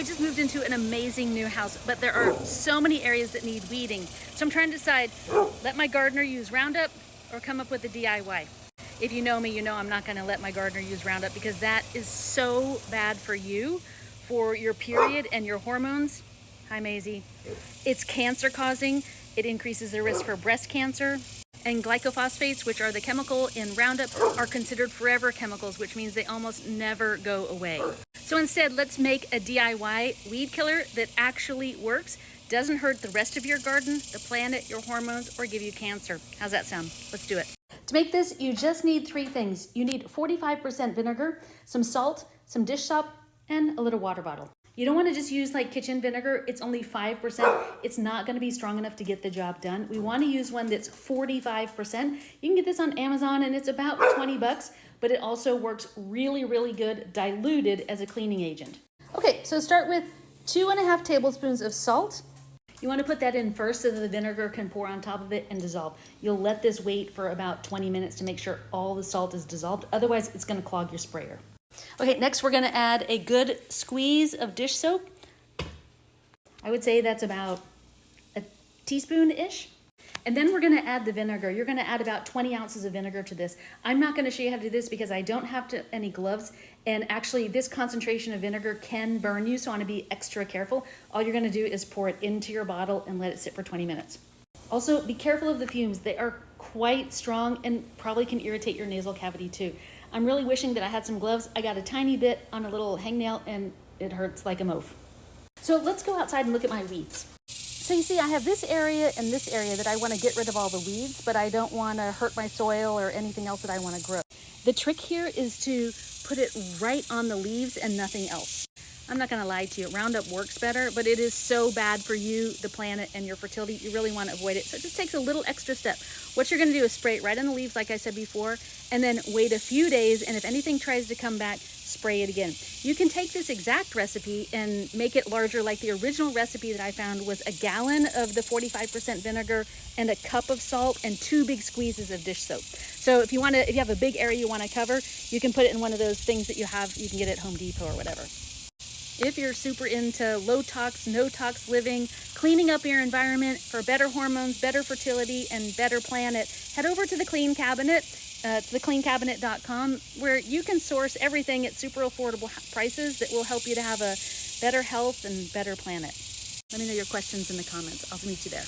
I just moved into an amazing new house, but there are so many areas that need weeding. So I'm trying to decide, let my gardener use Roundup or come up with a DIY. If you know me, you know I'm not gonna let my gardener use Roundup because that is so bad for you, for your period and your hormones. Hi, Maisie. It's cancer causing. It increases the risk for breast cancer. And glycophosphates, which are the chemical in Roundup, are considered forever chemicals, which means they almost never go away. So instead, let's make a DIY weed killer that actually works, doesn't hurt the rest of your garden, the planet, your hormones, or give you cancer. How's that sound? Let's do it. To make this, you just need 3 things. You need 45% vinegar, some salt, some dish soap, and a little water bottle. You don't want to just use like kitchen vinegar. It's only 5%. It's not going to be strong enough to get the job done. We want to use one that's 45%. You can get this on Amazon and it's about 20 bucks, but it also works really, really good diluted as a cleaning agent. Okay, so start with 2.5 tablespoons of salt. You want to put that in first so that the vinegar can pour on top of it and dissolve. You'll let this wait for about 20 minutes to make sure all the salt is dissolved. Otherwise, it's going to clog your sprayer. Okay, next we're going to add a good squeeze of dish soap. I would say that's about a teaspoon-ish. And then we're going to add the vinegar. You're going to add about 20 ounces of vinegar to this. I'm not going to show you how to do this because I don't have any gloves. And actually, this concentration of vinegar can burn you, so I want to be extra careful. All you're going to do is pour it into your bottle and let it sit for 20 minutes. Also, be careful of the fumes. They are quite strong and probably can irritate your nasal cavity too. I'm really wishing that I had some gloves. I got a tiny bit on a little hangnail and it hurts like a moaf. So let's go outside and look at my weeds. So you see, I have this area and this area that I want to get rid of all the weeds, but I don't want to hurt my soil or anything else that I want to grow. The trick here is to put it right on the leaves and nothing else. I'm not going to lie to you, Roundup works better, but it is so bad for you, the planet, and your fertility. You really want to avoid it. So it just takes a little extra step. What you're going to do is spray it right on the leaves, like I said before, and then wait a few days, and if anything tries to come back, spray it again. You can take this exact recipe and make it larger. Like the original recipe that I found was a gallon of the 45% vinegar and a cup of salt and 2 big squeezes of dish soap. So if you have a big area you want to cover, you can put it in one of those things that you can get at Home Depot or whatever. If you're super into low tox, no tox living, cleaning up your environment for better hormones, better fertility, and better planet, head over to the Clean Cabinet. It's thecleancabinet.com, where you can source everything at super affordable prices that will help you to have a better health and better planet. Let me know your questions in the comments. I'll meet you there.